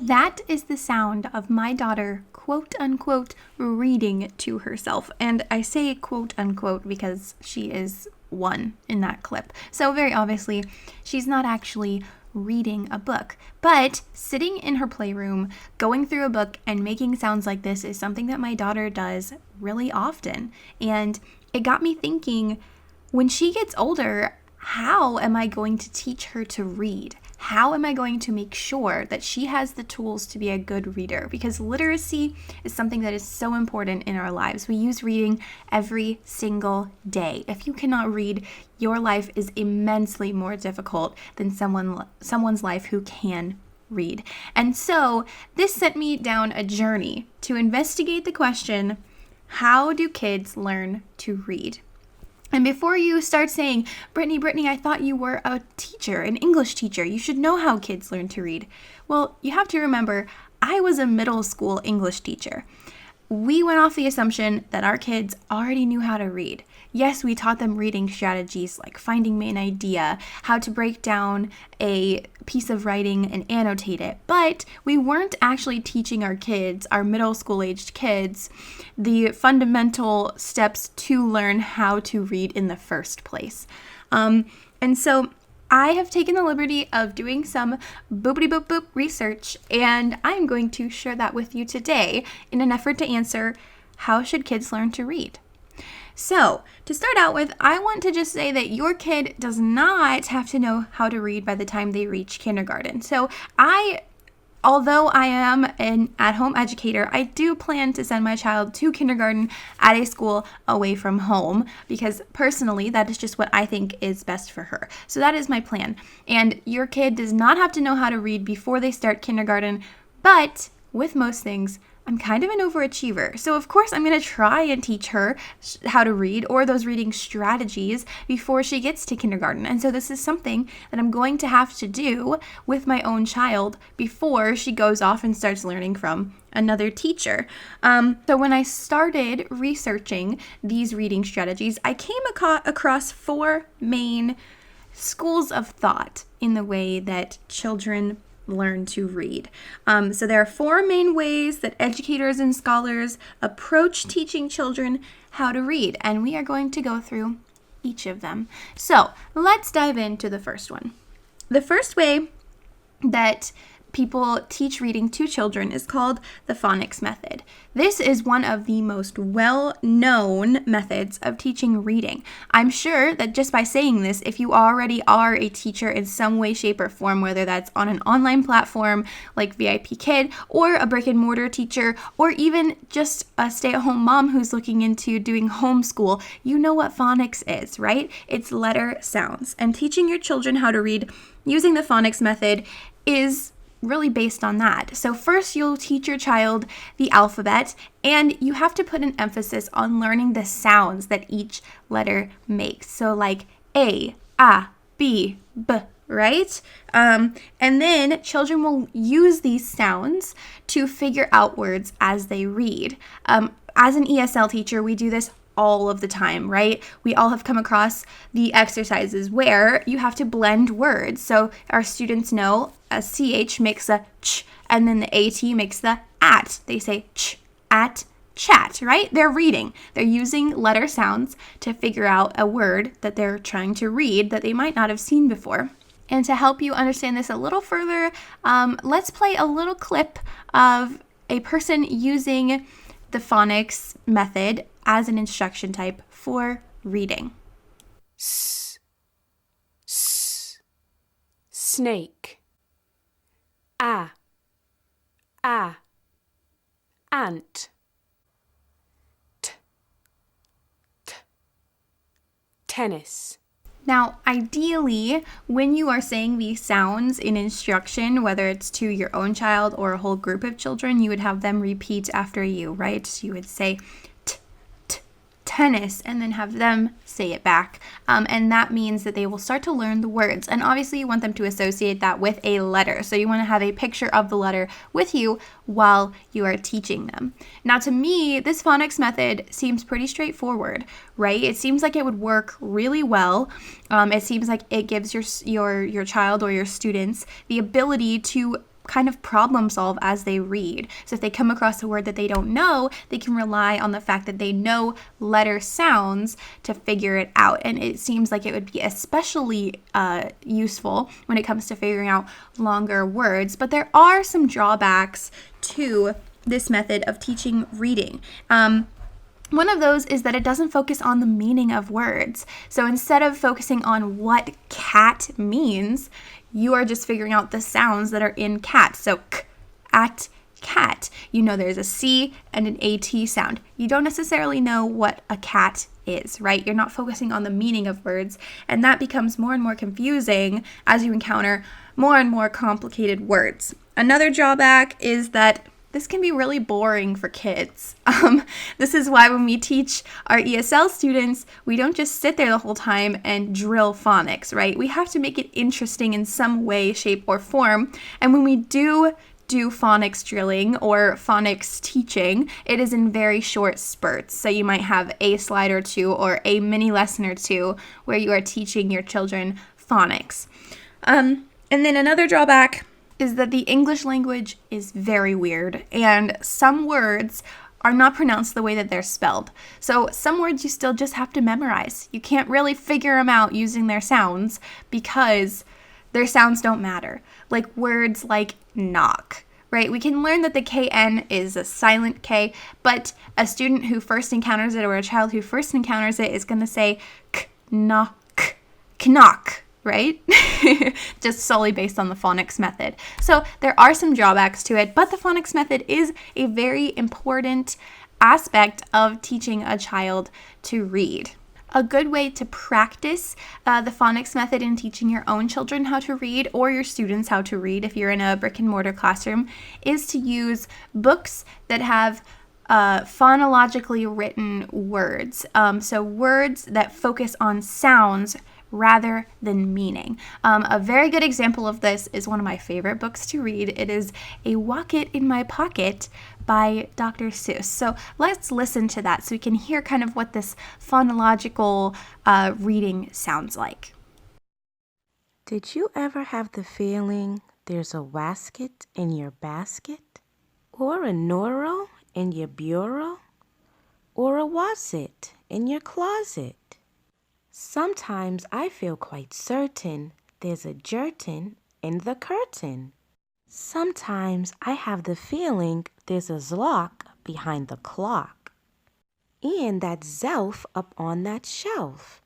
That is the sound of my daughter, quote unquote, reading to herself. And I say quote unquote because she is one in that clip. So very obviously, she's not actually reading a book. But sitting in her playroom, going through a book and making sounds like this is something that my daughter does really often. And it got me thinking, when she gets older, how am I going to teach her to read? How am I going to make sure that she has the tools to be a good reader? Because literacy is something that is so important in our lives. We use reading every single day. If you cannot read, your life is immensely more difficult than someone's life who can read. And so this sent me down a journey to investigate the question, how do kids learn to read? And before you start saying, Brittany, I thought you were a teacher, an English teacher. You should know how kids learn to read. Well, you have to remember, I was a middle school English teacher. We went off the assumption that our kids already knew how to read. Yes, we taught them reading strategies like finding main idea, how to break down a piece of writing and annotate it, but we weren't actually teaching our kids, our middle school aged kids, the fundamental steps to learn how to read in the first place. And so I have taken the liberty of doing some boopity boop boop research, and I'm going to share that with you today in an effort to answer, how should kids learn to read? So, to start out with, I want to just say that your kid does not have to know how to read by the time they reach kindergarten. So, although I am an at-home educator, I do plan to send my child to kindergarten at a school away from home because personally, that is just what I think is best for her. So that is my plan. And your kid does not have to know how to read before they start kindergarten, but with most things, I'm kind of an overachiever. So of course I'm going to try and teach her how to read or those reading strategies before she gets to kindergarten. And so this is something that I'm going to have to do with my own child before she goes off and starts learning from another teacher. So when I started researching these reading strategies, I came across four main schools of thought in the way that children learn to read. So there are four main ways that educators and scholars approach teaching children how to read, and we are going to go through each of them. So let's dive into the first one. The first way that people teach reading to children is called the Phonics Method. This is one of the most well-known methods of teaching reading. I'm sure that just by saying this, if you already are a teacher in some way, shape, or form, whether that's on an online platform like VIP Kid, or a brick and mortar teacher, or even just a stay-at-home mom who's looking into doing homeschool, you know what phonics is, right? It's letter sounds. And teaching your children how to read using the Phonics Method is really based on that. So first you'll teach your child the alphabet, and you have to put an emphasis on learning the sounds that each letter makes. So like A, B, B, right? And then children will use these sounds to figure out words as they read. As an ESL teacher, we do this all of the time, right? We all have come across the exercises where you have to blend words. So our students know a CH makes a ch, and then the AT makes the at. They say ch, at, chat, right? They're reading. They're using letter sounds to figure out a word that they're trying to read that they might not have seen before. And to help you understand this a little further, let's play a little clip of a person using the Phonics Method as an instruction type for reading. S, s, snake. A, ant. T, tennis. Now, ideally, when you are saying these sounds in instruction, whether it's to your own child or a whole group of children, you would have them repeat after you, right? So you would say tennis, and then have them say it back. And that means that they will start to learn the words. And obviously you want them to associate that with a letter. So you want to have a picture of the letter with you while you are teaching them. Now, to me, this phonics method seems pretty straightforward, right? It seems like it would work really well. It seems like it gives your child or your students the ability to kind of problem solve as they read. So if they come across a word that they don't know, they can rely on the fact that they know letter sounds to figure it out. And it seems like it would be especially useful when it comes to figuring out longer words. But there are some drawbacks to this method of teaching reading. One of those is that it doesn't focus on the meaning of words. So instead of focusing on what cat means, you are just figuring out the sounds that are in cat. So k, at, cat. You know there's a C and an AT sound. You don't necessarily know what a cat is, right? You're not focusing on the meaning of words, and that becomes more and more confusing as you encounter more and more complicated words. Another drawback is that this can be really boring for kids. This is why when we teach our ESL students, we don't just sit there the whole time and drill phonics, right? We have to make it interesting in some way, shape, or form. And when we do phonics drilling or phonics teaching, it is in very short spurts. So you might have a slide or two or a mini lesson or two where you are teaching your children phonics. And then another drawback is that the English language is very weird, and some words are not pronounced the way that they're spelled. So some words you still just have to memorize. You can't really figure them out using their sounds because their sounds don't matter. Like words like knock, right? We can learn that the KN is a silent K, but a student who first encounters it or a child who first encounters it is going to say knock, knock, right? Just solely based on the phonics method. So there are some drawbacks to it, but the phonics method is a very important aspect of teaching a child to read. A good way to practice the phonics method in teaching your own children how to read, or your students how to read if you're in a brick and mortar classroom, is to use books that have phonologically written words. So words that focus on sounds rather than meaning. A very good example of this is one of my favorite books to read. It is A Walk It in My Pocket by Dr. Seuss. So let's listen to that so we can hear kind of what this phonological reading sounds like. Did you ever have the feeling there's a wasket in your basket? Or a Noro in your bureau? Or a was-it in your closet? Sometimes I feel quite certain there's a jertin in the curtain. Sometimes I have the feeling there's a zlock behind the clock. And that zelf up on that shelf.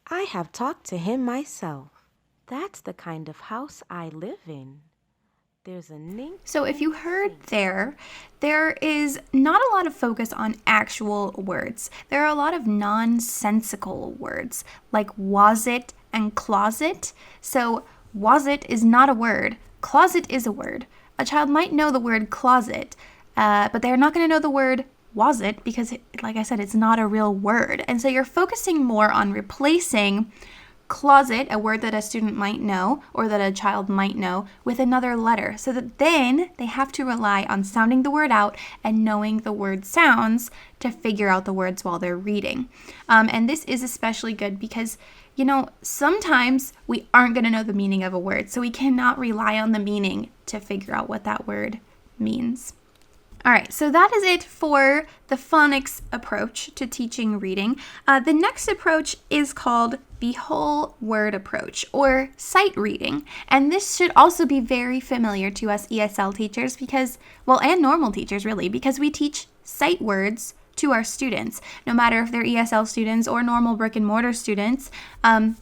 I have talked to him myself. That's the kind of house I live in. There's a nink. So if you heard there is not a lot of focus on actual words. There are a lot of nonsensical words like was it and closet. So was it is not a word. Closet is a word. A child might know the word closet, but they're not going to know the word was it because, like I said, it's not a real word. And so you're focusing more on replacing closet, a word that a student might know or that a child might know, with another letter, so that then they have to rely on sounding the word out and knowing the word sounds to figure out the words while they're reading. And this is especially good because, you know, sometimes we aren't going to know the meaning of a word, so we cannot rely on the meaning to figure out what that word means. All right, so that is it for the phonics approach to teaching reading. The next approach is called the whole word approach, or sight reading. And this should also be very familiar to us ESL teachers because, well, and normal teachers really, because we teach sight words to our students. No matter if they're ESL students or normal brick and mortar students,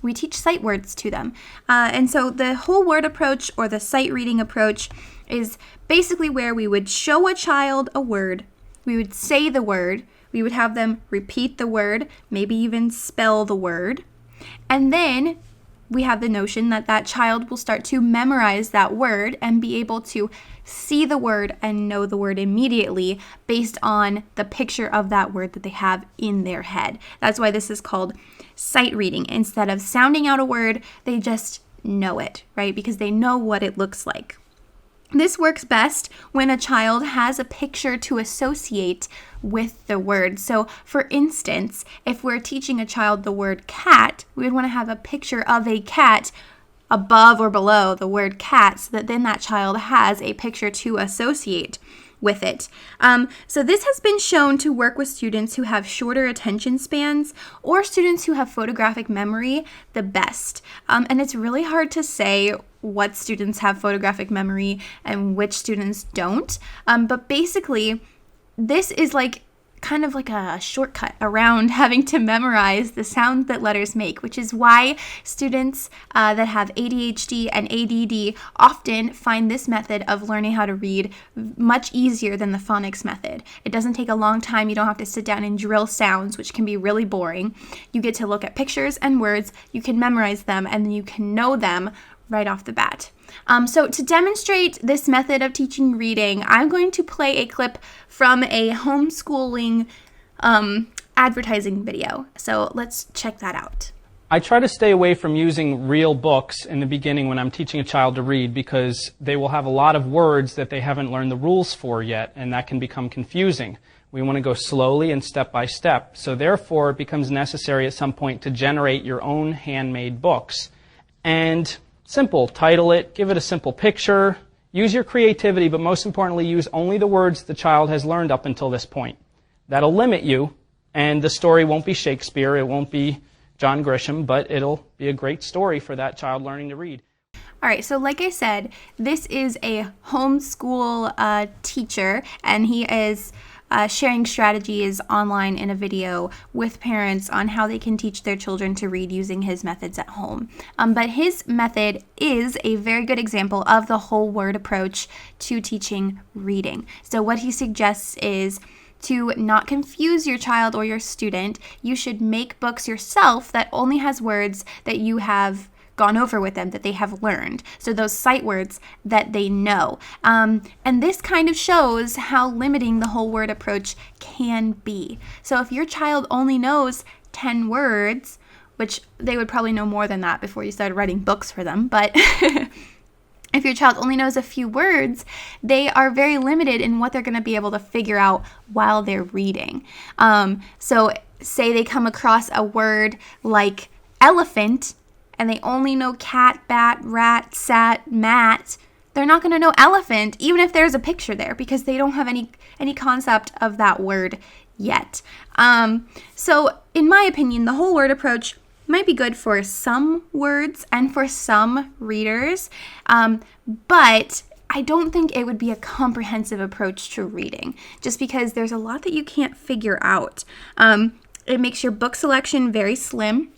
we teach sight words to them. And so the whole word approach, or the sight reading approach, is basically where we would show a child a word, we would say the word, we would have them repeat the word, maybe even spell the word, and then we have the notion that that child will start to memorize that word and be able to see the word and know the word immediately based on the picture of that word that they have in their head. That's why this is called sight reading. Instead of sounding out a word, they just know it, right? Because they know what it looks like. This works best when a child has a picture to associate with the word. So, for instance, if we're teaching a child the word cat, we would want to have a picture of a cat above or below the word cat so that then that child has a picture to associate with it. So this has been shown to work with students who have shorter attention spans or students who have photographic memory the best. And it's really hard to say what students have photographic memory and which students don't. But basically, this is kind of like a shortcut around having to memorize the sound that letters make, which is why students that have ADHD and ADD often find this method of learning how to read much easier than the phonics method. It doesn't take a long time. You don't have to sit down and drill sounds, which can be really boring. You get to look at pictures and words, you can memorize them, and then you can know them right off the bat. So to demonstrate this method of teaching reading, I'm going to play a clip from a homeschooling advertising video. So let's check that out. I try to stay away from using real books in the beginning when I'm teaching a child to read because they will have a lot of words that they haven't learned the rules for yet, and that can become confusing. We want to go slowly and step by step. So therefore, it becomes necessary at some point to generate your own handmade books. And simple, title it, give it a simple picture, use your creativity, but most importantly, use only the words the child has learned up until this point. That'll limit you, and the story won't be Shakespeare, it won't be John Grisham, but it'll be a great story for that child learning to read. All right, so like I said, this is a homeschool teacher, and he is sharing strategies online in a video with parents on how they can teach their children to read using his methods at home. But his method is a very good example of the whole word approach to teaching reading. So what he suggests is to not confuse your child or your student. You should make books yourself that only has words that you have gone over with them, that they have learned. So those sight words that they know. And this kind of shows how limiting the whole word approach can be. So if your child only knows 10 words, which they would probably know more than that before you started writing books for them, but if your child only knows a few words, they are very limited in what they're going to be able to figure out while they're reading. So say they come across a word like elephant, and they only know cat, bat, rat, sat, mat, they're not going to know elephant, even if there's a picture there, because they don't have any concept of that word yet. So in my opinion, the whole word approach might be good for some words and for some readers, but I don't think it would be a comprehensive approach to reading, just because there's a lot that you can't figure out. It makes your book selection very slim,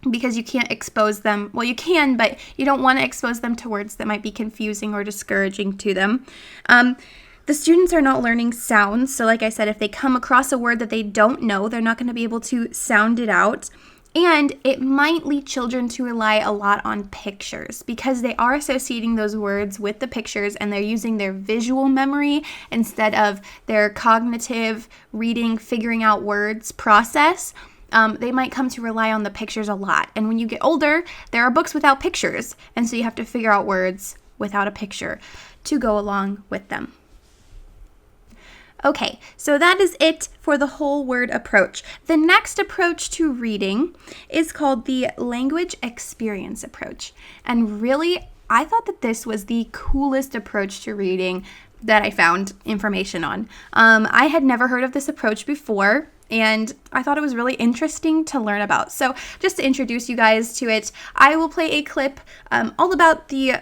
because you can't expose them. Well, you can, but you don't want to expose them to words that might be confusing or discouraging to them. The students are not learning sounds. So like I said, if they come across a word that they don't know, they're not going to be able to sound it out. And it might lead children to rely a lot on pictures because they are associating those words with the pictures and they're using their visual memory instead of their cognitive reading, figuring out words process. They might come to rely on the pictures a lot. And when you get older, there are books without pictures. And so you have to figure out words without a picture to go along with them. Okay, so that is it for the whole word approach. The next approach to reading is called the language experience approach. And really, I thought that this was the coolest approach to reading that I found information on. I had never heard of this approach before, and I thought it was really interesting to learn about. So just to introduce you guys to it, I will play a clip all about the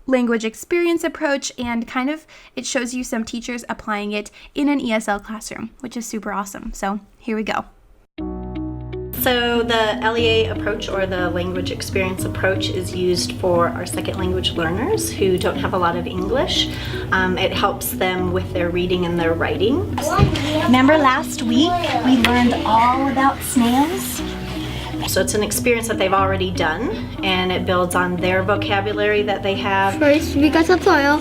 language experience approach, and kind of it shows you some teachers applying it in an ESL classroom, which is super awesome. So here we go. So the LEA approach, or the language experience approach, is used for our second language learners who don't have a lot of English. It helps them with their reading and their writing. Remember last week we learned all about snails? So it's an experience that they've already done, and it builds on their vocabulary that they have. First we got some soil,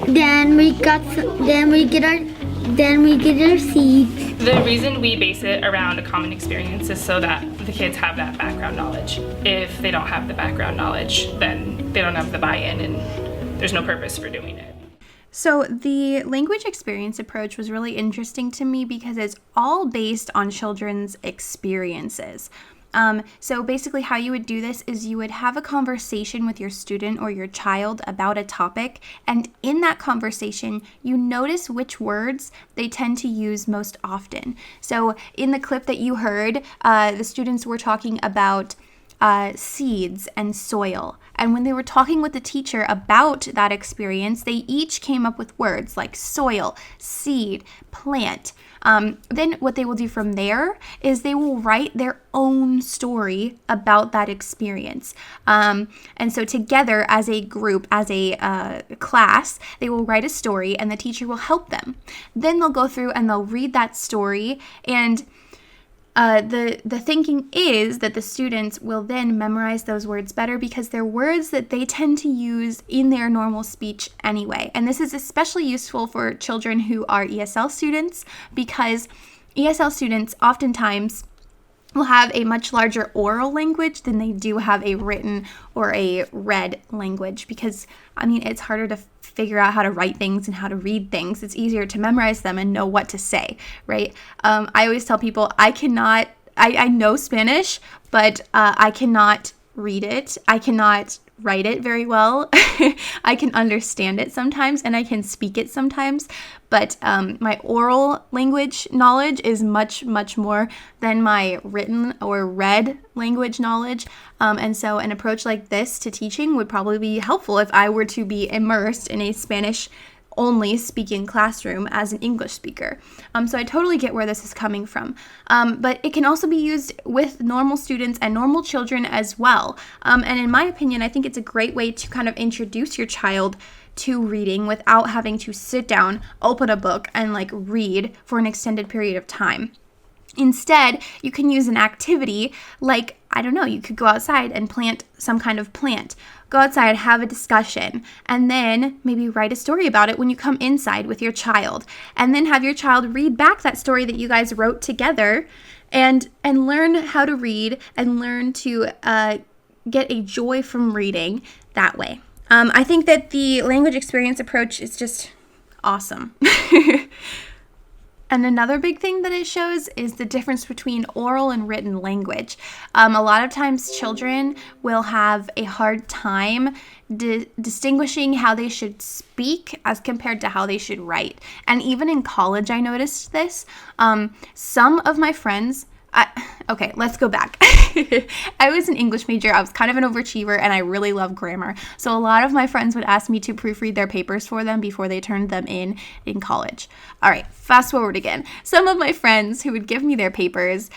then we get our seeds. The reason we base it around a common experience is so that the kids have that background knowledge. If they don't have the background knowledge, then they don't have the buy-in and there's no purpose for doing it. So the language experience approach was really interesting to me because it's all based on children's experiences. So basically how you would do this is you would have a conversation with your student or your child about a topic, and in that conversation, you notice which words they tend to use most often. So in the clip that you heard, the students were talking about seeds and soil. And when they were talking with the teacher about that experience, they each came up with words like soil, seed, plant. Then what they will do from there is they will write their own story about that experience. And so together as a group, as a class, they will write a story and the teacher will help them. Then they'll go through and they'll read that story, and the thinking is that the students will then memorize those words better because they're words that they tend to use in their normal speech anyway. And this is especially useful for children who are ESL students, because ESL students oftentimes will have a much larger oral language than they do have a written or a read language, because it's harder to figure out how to write things and how to read things. It's easier to memorize them and know what to say, right? I always tell people I know Spanish, but I cannot read it. I cannot write it very well. I can understand it sometimes and I can speak it sometimes, but my oral language knowledge is much, much more than my written or read language knowledge. And so an approach like this to teaching would probably be helpful if I were to be immersed in a Spanish only speaking classroom as an English speaker. So I totally get where this is coming from. But it can also be used with normal students and normal children as well. And in my opinion, I think it's a great way to kind of introduce your child to reading without having to sit down, open a book, and read for an extended period of time. Instead, you can use an activity like, you could go outside and plant some kind of plant. Go outside, have a discussion, and then maybe write a story about it when you come inside with your child. And then have your child read back that story that you guys wrote together and learn how to read and learn to get a joy from reading that way. I think that the language experience approach is just awesome. And another big thing that it shows is the difference between oral and written language. A lot of times children will have a hard time distinguishing how they should speak as compared to how they should write. And even in college, I noticed this. Some of my friends... Okay, let's go back. I was an English major. I was kind of an overachiever, and I really love grammar. So a lot of my friends would ask me to proofread their papers for them before they turned them in college. All right, fast forward again. Some of my friends who would give me their papers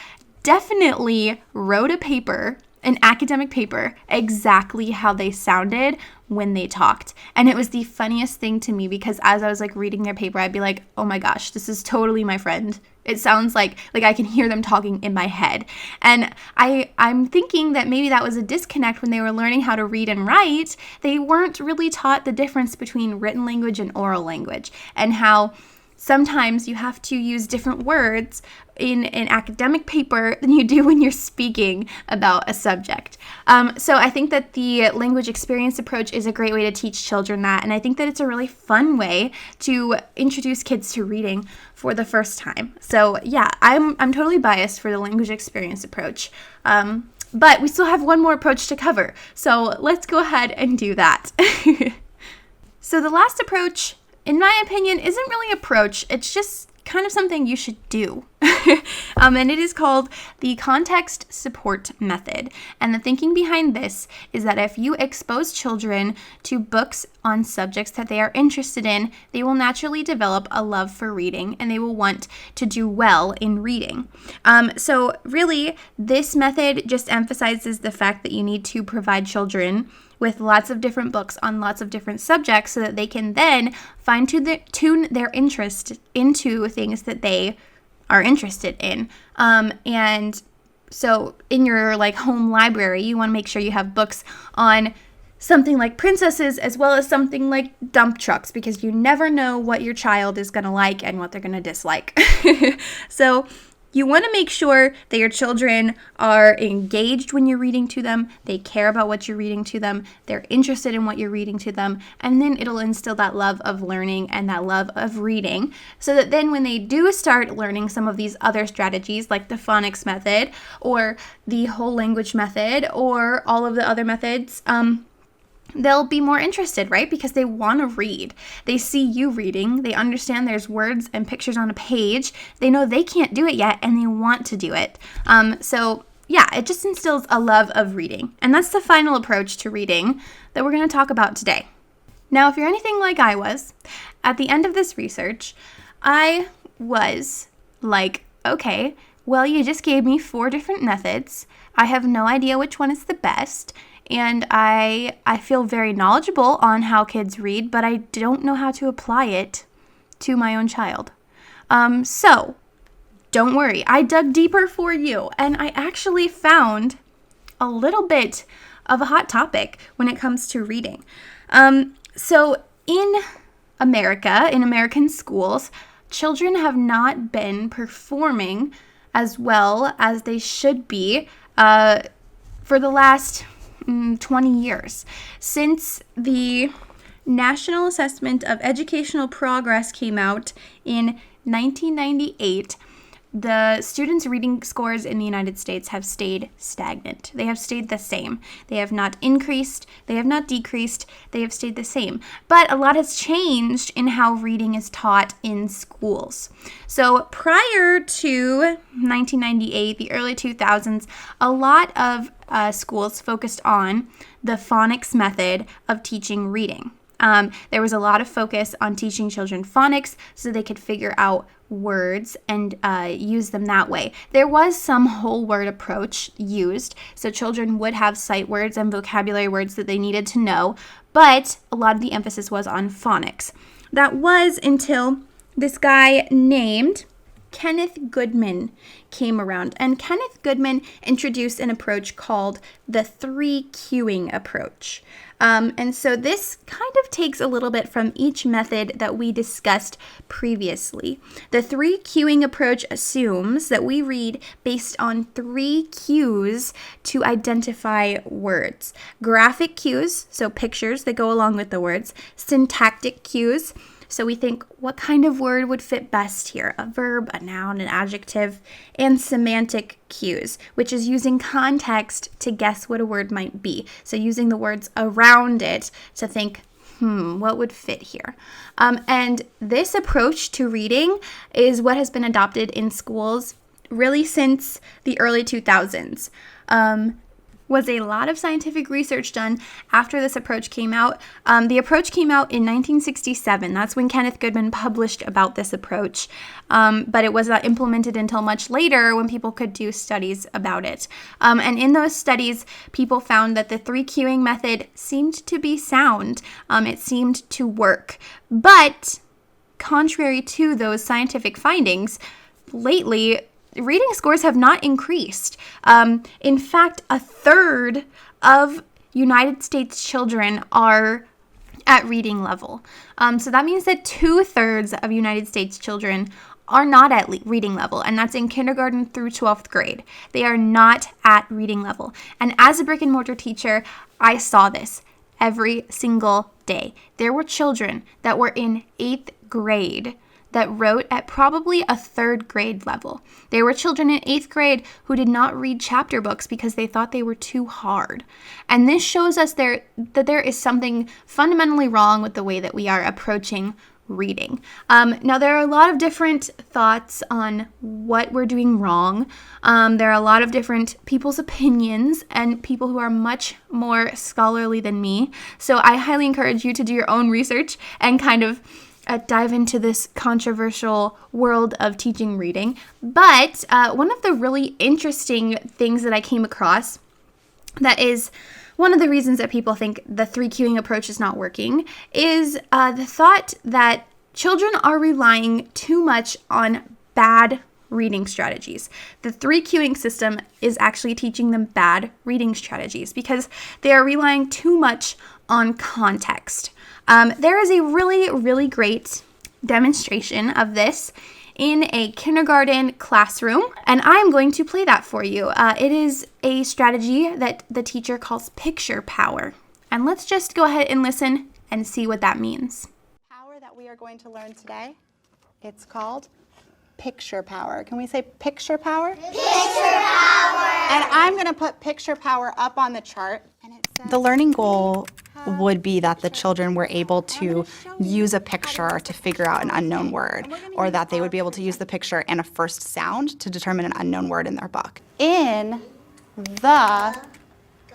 definitely wrote a paper, an academic paper, exactly how they sounded when they talked. And it was the funniest thing to me because as I was reading their paper, I'd be like, oh my gosh, this is totally my friend. It sounds like I can hear them talking in my head. And I'm thinking that maybe that was a disconnect when they were learning how to read and write. They weren't really taught the difference between written language and oral language, and how sometimes you have to use different words in an academic paper than you do when you're speaking about a subject. So I think that the language experience approach is a great way to teach children that, and I think that it's a really fun way to introduce kids to reading for the first time. So yeah, I'm totally biased for the language experience approach. But we still have one more approach to cover, so let's go ahead and do that. So the last approach, in my opinion, isn't really approach, it's just kind of something you should do. And it is called the Context Support Method. And the thinking behind this is that if you expose children to books on subjects that they are interested in, they will naturally develop a love for reading and they will want to do well in reading. So really, this method just emphasizes the fact that you need to provide children with lots of different books on lots of different subjects so that they can then fine-tune their interest into things that they are interested in. And so in your home library, you want to make sure you have books on something like princesses as well as something like dump trucks, because you never know what your child is going to like and what they're going to dislike. So You want to make sure that your children are engaged when you're reading to them, they care about what you're reading to them, they're interested in what you're reading to them, and then it'll instill that love of learning and that love of reading, so that then when they do start learning some of these other strategies like the Phonics Method or the whole language method or all of the other methods, they'll be more interested, right? Because they want to read. They see you reading. They understand there's words and pictures on a page. They know they can't do it yet, and they want to do it. So yeah, it just instills a love of reading. And that's the final approach to reading that we're going to talk about today. Now, if you're anything like I was, at the end of this research, I was like, okay, well, you just gave me 4 different methods. I have no idea which one is the best. And I feel very knowledgeable on how kids read, but I don't know how to apply it to my own child. So don't worry, I dug deeper for you, and I actually found a little bit of a hot topic when it comes to reading. So in America, in American schools, children have not been performing as well as they should be for the last 20 years. Since the National Assessment of Educational Progress came out in 1998, the students' reading scores in the United States have stayed stagnant. They have stayed the same. They have not increased. They have not decreased. They have stayed the same. But a lot has changed in how reading is taught in schools. So prior to 1998, the early 2000s, a lot of schools focused on the Phonics Method of teaching reading. There was a lot of focus on teaching children phonics so they could figure out words and use them that way. There was some whole word approach used, so children would have sight words and vocabulary words that they needed to know, but a lot of the emphasis was on phonics. That was until this guy named Kenneth Goodman came around, and Kenneth Goodman introduced an approach called the 3 cueing approach. And so this kind of takes a little bit from each method that we discussed previously. The 3 cueing approach assumes that we read based on 3 cues to identify words. Graphic cues, so pictures that go along with the words. Syntactic cues, so we think, what kind of word would fit best here? A verb, a noun, an adjective. And semantic cues, which is using context to guess what a word might be. So using the words around it to think, what would fit here? And this approach to reading is what has been adopted in schools really since the early 2000s. Was a lot of scientific research done after this approach came out. The approach came out in 1967. That's when Kenneth Goodman published about this approach. But it was not implemented until much later when people could do studies about it. And in those studies, people found that the 3 cueing method seemed to be sound. It seemed to work. But contrary to those scientific findings, lately, reading scores have not increased. In fact, 1/3 of United States children are at reading level. So that means that 2/3 of United States children are not at reading level, and that's in kindergarten through 12th grade. They are not at reading level. And as a brick and mortar teacher, I saw this every single day. There were children that were in 8th grade that wrote at probably a 3rd grade level. There were children in 8th grade who did not read chapter books because they thought they were too hard. And this shows us that there is something fundamentally wrong with the way that we are approaching reading. Now, there are a lot of different thoughts on what we're doing wrong. There are a lot of different people's opinions and people who are much more scholarly than me. So I highly encourage you to do your own research and kind of dive into this controversial world of teaching reading. But one of the really interesting things that I came across that is one of the reasons that people think the 3 cueing approach is not working is the thought that children are relying too much on bad reading strategies. The 3 cueing system is actually teaching them bad reading strategies because they are relying too much on context. There is a really, really great demonstration of this in a kindergarten classroom, and I'm going to play that for you. It is a strategy that the teacher calls picture power. And let's just go ahead and listen and see what that means. Power that we are going to learn today, it's called picture power. Can we say picture power? Picture power! And I'm going to put picture power up on the chart. And it says, the learning goal would be that the children were able to use a picture to figure out an unknown word, or that they would be able to use the picture and a first sound to determine an unknown word in their book. In the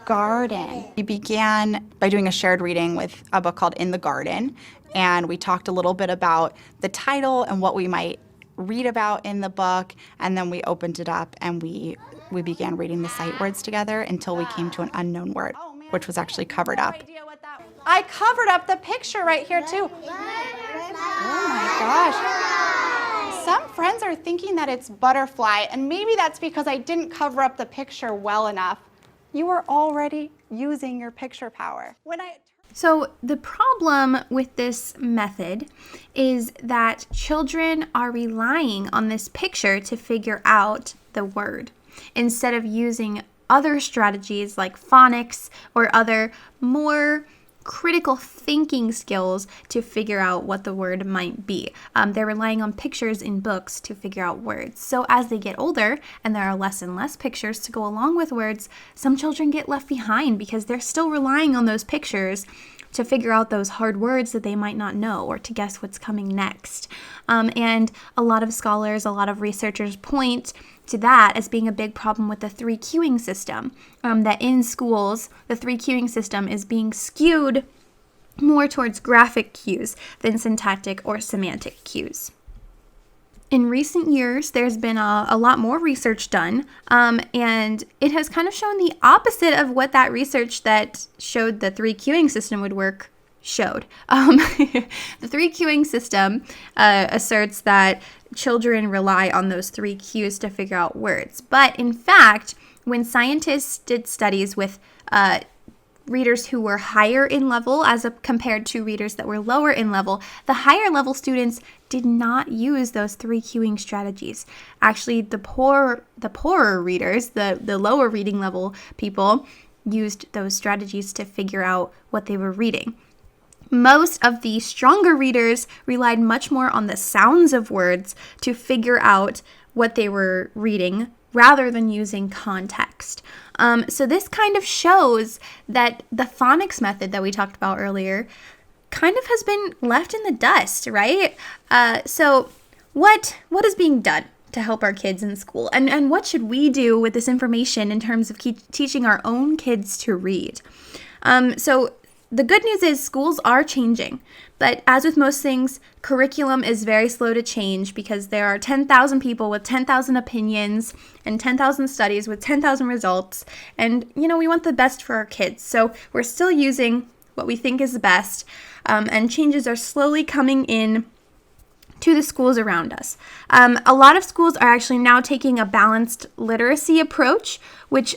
garden. We began by doing a shared reading with a book called In the Garden, and we talked a little bit about the title and what we might read about in the book, and then we opened it up and we began reading the sight words together until we came to an unknown word, which was actually covered up. I covered up the picture right here too. Oh my gosh. Some friends are thinking that it's butterfly, and maybe that's because I didn't cover up the picture well enough. You are already using your picture power. So the problem with this method is that children are relying on this picture to figure out the word instead of using other strategies like phonics or other more critical thinking skills to figure out what the word might be. They're relying on pictures in books to figure out words. So as they get older and there are less and less pictures to go along with words, some children get left behind because they're still relying on those pictures to figure out those hard words that they might not know or to guess what's coming next. And a lot of scholars, a lot of researchers point to that as being a big problem with the 3 cueing system, that in schools, the 3 cueing system is being skewed more towards graphic cues than syntactic or semantic cues. In recent years, there's been a lot more research done, and it has kind of shown the opposite of what that research that showed the 3 cueing system would work showed. The 3 cueing system asserts that children rely on those 3 cues to figure out words. But in fact, when scientists did studies with readers who were higher in level compared to readers that were lower in level, the higher level students did not use those 3 cueing strategies. Actually, the poorer readers, the lower reading level people, used those strategies to figure out what they were reading. Most of the stronger readers relied much more on the sounds of words to figure out what they were reading rather than using context. So this kind of shows that the phonics method that we talked about earlier kind of has been left in the dust, right? So what is being done to help our kids in school? And what should we do with this information in terms of teaching our own kids to read? So the good news is schools are changing, but as with most things, curriculum is very slow to change because there are 10,000 people with 10,000 opinions and 10,000 studies with 10,000 results, and we want the best for our kids, so we're still using what we think is the best, and changes are slowly coming in to the schools around us. A lot of schools are actually now taking a balanced literacy approach, which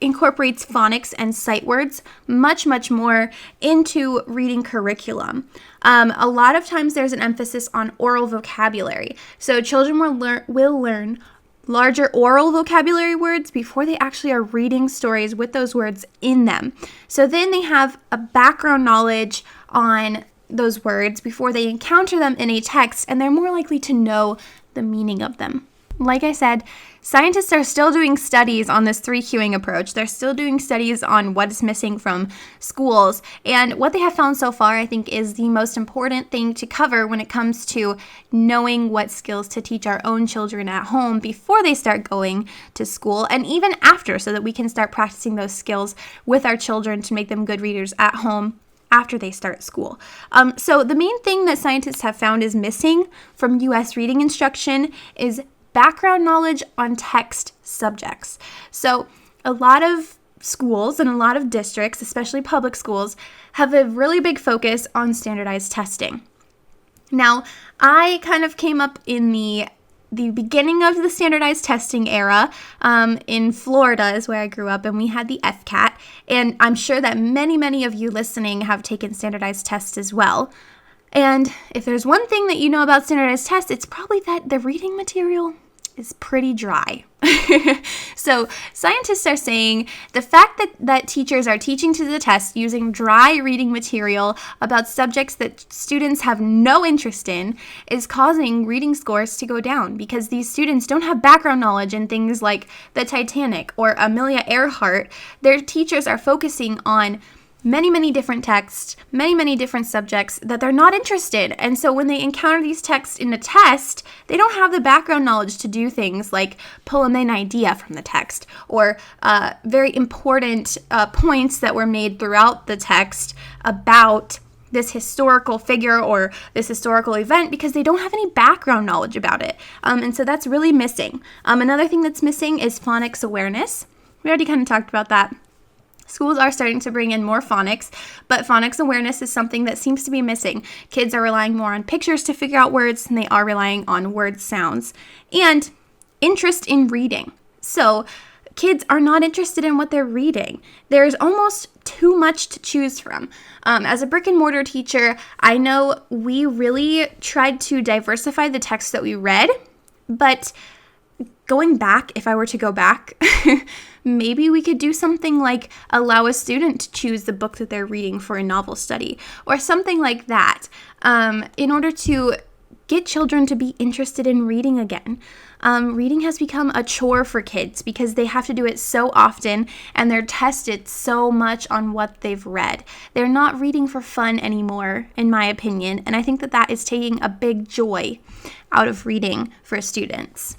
incorporates phonics and sight words much, much more into reading curriculum. A lot of times there's an emphasis on oral vocabulary. So children will learn larger oral vocabulary words before they actually are reading stories with those words in them. So then they have a background knowledge on those words before they encounter them in a text, and they're more likely to know the meaning of them. Like I said, scientists are still doing studies on this 3 cueing approach. They're still doing studies on what is missing from schools. And what they have found so far, I think, is the most important thing to cover when it comes to knowing what skills to teach our own children at home before they start going to school, and even after, so that we can start practicing those skills with our children to make them good readers at home after they start school. So the main thing that scientists have found is missing from U.S. reading instruction is background knowledge on text subjects. So a lot of schools and a lot of districts, especially public schools, have a really big focus on standardized testing. Now, I kind of came up in the beginning of the standardized testing era. In Florida is where I grew up, and we had the FCAT, and I'm sure that many of you listening have taken standardized tests as well. And if there's one thing that you know about standardized tests, it's probably that the reading material is pretty dry. So scientists are saying the fact that teachers are teaching to the test using dry reading material about subjects that students have no interest in is causing reading scores to go down, because these students don't have background knowledge in things like the Titanic or Amelia Earhart. Their teachers are focusing on many different texts, many different subjects that they're not interested. And so when they encounter these texts in a test, they don't have the background knowledge to do things like pull a main idea from the text, or very important points that were made throughout the text about this historical figure or this historical event, because they don't have any background knowledge about it. And so that's really missing. Another thing that's missing is phonics awareness. We already kind of talked about that. Schools are starting to bring in more phonics, but phonics awareness is something that seems to be missing. Kids are relying more on pictures to figure out words than they are relying on word sounds. And interest in reading. So kids are not interested in what they're reading. There's almost too much to choose from. As a brick and mortar teacher, I know we really tried to diversify the texts that we read, but going back, if I were to go back, maybe we could do something like allow a student to choose the book that they're reading for a novel study, or something like that, in order to get children to be interested in reading again. Reading has become a chore for kids because they have to do it so often, and they're tested so much on what they've read. They're not reading for fun anymore, in my opinion, and I think that is taking a big joy out of reading for students.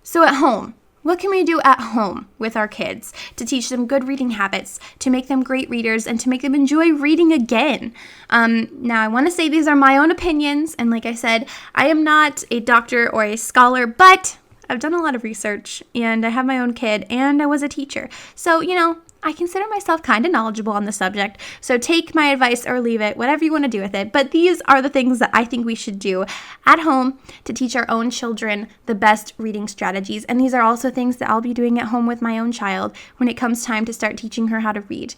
So at home, what can we do at home with our kids to teach them good reading habits, to make them great readers, and to make them enjoy reading again? Now, I want to say these are my own opinions, and like I said, I am not a doctor or a scholar, but I've done a lot of research, and I have my own kid, and I was a teacher. So, I consider myself kind of knowledgeable on the subject, so take my advice or leave it, whatever you want to do with it. But these are the things that I think we should do at home to teach our own children the best reading strategies. And these are also things that I'll be doing at home with my own child when it comes time to start teaching her how to read.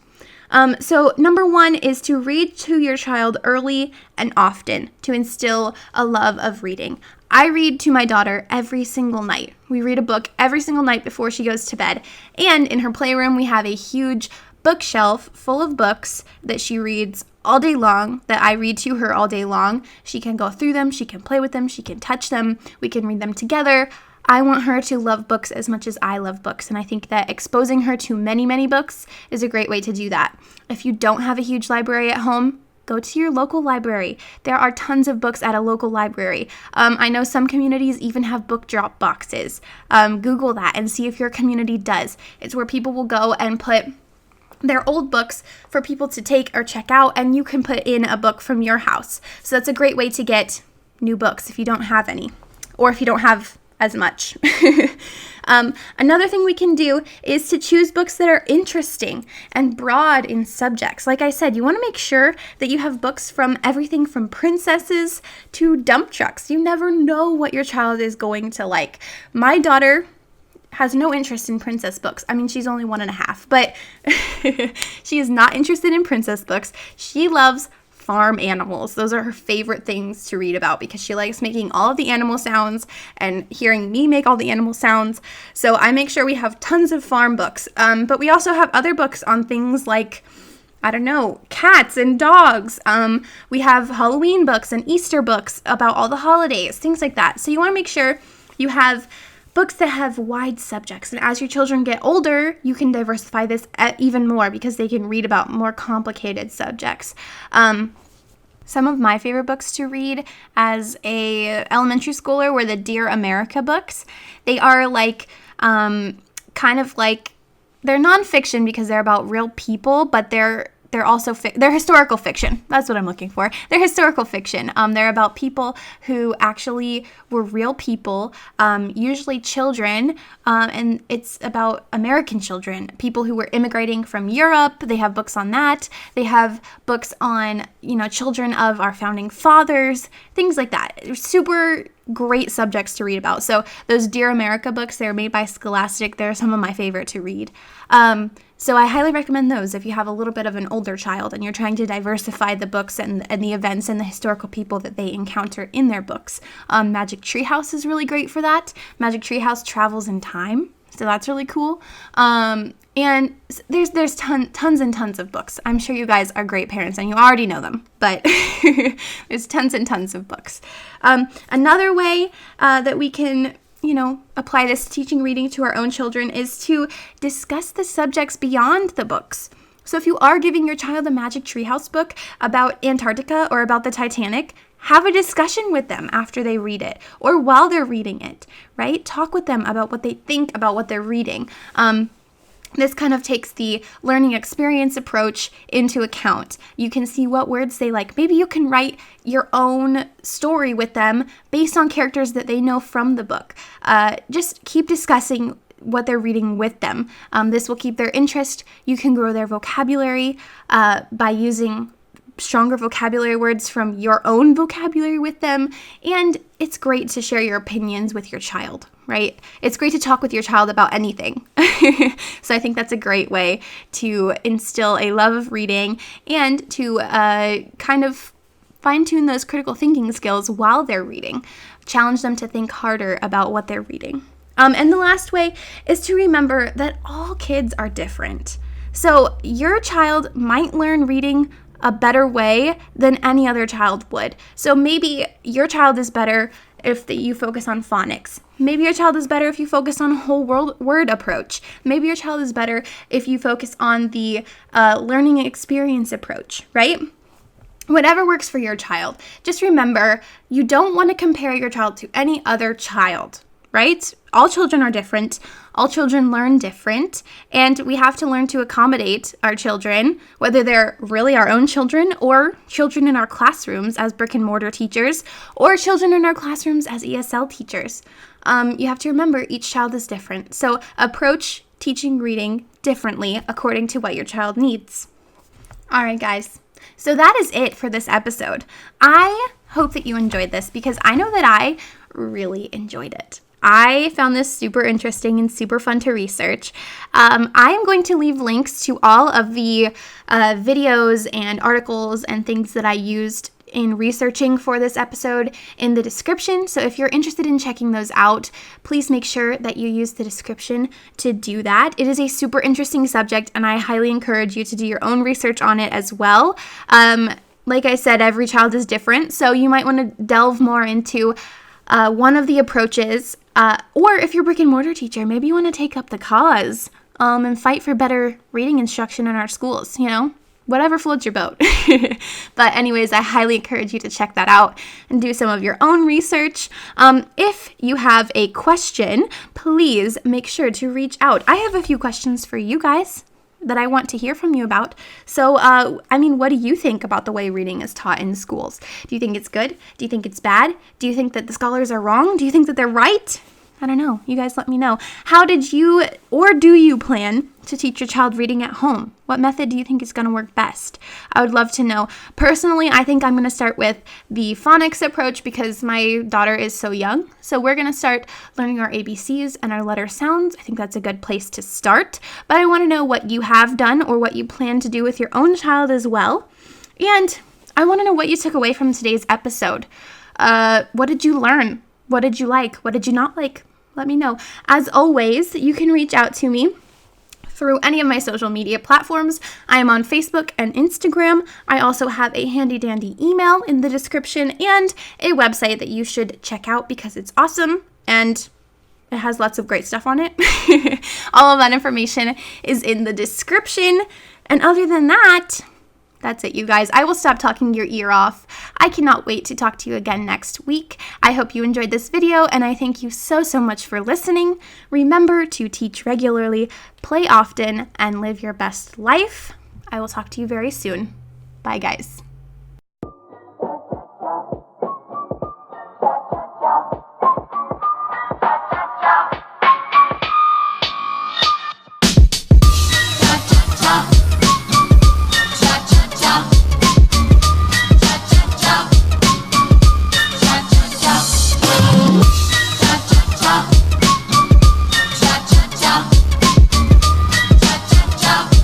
So number one is to read to your child early and often to instill a love of reading. I read to my daughter every single night. We read a book every single night before she goes to bed. And in her playroom, we have a huge bookshelf full of books that she reads all day long, that I read to her all day long. She can go through them, she can play with them, she can touch them, we can read them together. I want her to love books as much as I love books, and I think that exposing her to many books is a great way to do that. If you don't have a huge library at home, go to your local library. There are tons of books at a local library. I know some communities even have book drop boxes. Google that and see if your community does. It's where people will go and put their old books for people to take or check out, and you can put in a book from your house. So that's a great way to get new books if you don't have any, or if you don't have as much. Another thing we can do is to choose books that are interesting and broad in subjects. Like I said, you want to make sure that you have books from everything from princesses to dump trucks. You never know what your child is going to like. My daughter has no interest in princess books. I mean, she's only 1.5, but she is not interested in princess books. She loves farm animals. Those are her favorite things to read about because she likes making all of the animal sounds and hearing me make all the animal sounds. So I make sure we have tons of farm books. But we also have other books on things like, cats and dogs. We have Halloween books and Easter books about all the holidays, things like that. So you want to make sure you have books that have wide subjects. And as your children get older, you can diversify this even more because they can read about more complicated subjects. Some of my favorite books to read as a elementary schooler were the Dear America books. They are like, they're nonfiction because they're about real people, but they're also they're historical fiction. That's what I'm looking for. They're historical fiction. They're about people who actually were real people, usually children, and it's about American children, people who were immigrating from Europe. They have books on that. They have books on, children of our founding fathers, things like that. They're super great subjects to read about. So those Dear America books, they're made by Scholastic. They're some of my favorite to read. So I highly recommend those if you have a little bit of an older child and you're trying to diversify the books and the events and the historical people that they encounter in their books. Magic Treehouse is really great for that. Magic Treehouse travels in time, so that's really cool. And there's tons and tons of books. I'm sure you guys are great parents and you already know them, but there's tons and tons of books. Another way that we can apply this teaching reading to our own children is to discuss the subjects beyond the books. So if you are giving your child a Magic Treehouse book about Antarctica or about the Titanic, have a discussion with them after they read it or while they're reading it, right? Talk with them about what they think about what they're reading. This kind of takes the learning experience approach into account. You can see what words they like. Maybe you can write your own story with them based on characters that they know from the book. Just keep discussing what they're reading with them. This will keep their interest. You can grow their vocabulary by using stronger vocabulary words from your own vocabulary with them. And it's great to share your opinions with your child, right? It's great to talk with your child about anything. So I think that's a great way to instill a love of reading and to kind of fine-tune those critical thinking skills while they're reading. Challenge them to think harder about what they're reading. And the last way is to remember that all kids are different. So your child might learn reading a better way than any other child would. So maybe your child is better if you focus on phonics. Maybe your child is better if you focus on whole word approach. Maybe your child is better if you focus on the learning experience approach, right? Whatever works for your child. Just remember, you don't want to compare your child to any other child, right? All children are different. All children learn different, and we have to learn to accommodate our children, whether they're really our own children or children in our classrooms as brick and mortar teachers or children in our classrooms as ESL teachers. You have to remember each child is different. So approach teaching reading differently according to what your child needs. All right, guys. So that is it for this episode. I hope that you enjoyed this because I know that I really enjoyed it. I found this super interesting and super fun to research. I am going to leave links to all of the videos and articles and things that I used in researching for this episode in the description. So if you're interested in checking those out, please make sure that you use the description to do that. It is a super interesting subject, and I highly encourage you to do your own research on it as well. Like I said, every child is different, so you might want to delve more into one of the approaches, or if you're a brick and mortar teacher, maybe you want to take up the cause and fight for better reading instruction in our schools, whatever floats your boat. But anyways, I highly encourage you to check that out and do some of your own research. If you have a question, please make sure to reach out. I have a few questions for you guys that I want to hear from you about. So, what do you think about the way reading is taught in schools? Do you think it's good? Do you think it's bad? Do you think that the scholars are wrong? Do you think that they're right? I don't know. You guys let me know. How did you or do you plan to teach your child reading at home? What method do you think is going to work best? I would love to know. Personally, I think I'm going to start with the phonics approach because my daughter is so young. So we're going to start learning our ABCs and our letter sounds. I think that's a good place to start. But I want to know what you have done or what you plan to do with your own child as well. And I want to know what you took away from today's episode. What did you learn? What did you like? What did you not like? Let me know. As always, you can reach out to me through any of my social media platforms. I am on Facebook and Instagram. I also have a handy dandy email in the description and a website that you should check out because it's awesome and it has lots of great stuff on it. All of that information is in the description. And other than that, that's it, you guys. I will stop talking your ear off. I cannot wait to talk to you again next week. I hope you enjoyed this video, and I thank you so much for listening. Remember to teach regularly, play often, and live your best life. I will talk to you very soon. Bye, guys. Cha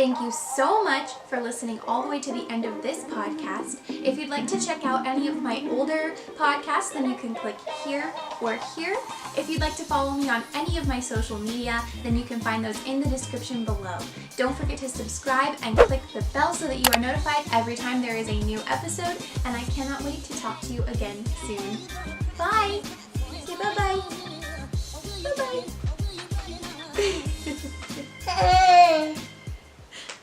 Thank you so much for listening all the way to the end of this podcast. If you'd like to check out any of my older podcasts, then you can click here or here. If you'd like to follow me on any of my social media, then you can find those in the description below. Don't forget to subscribe and click the bell so that you are notified every time there is a new episode, and I cannot wait to talk to you again soon. Bye! Say bye-bye!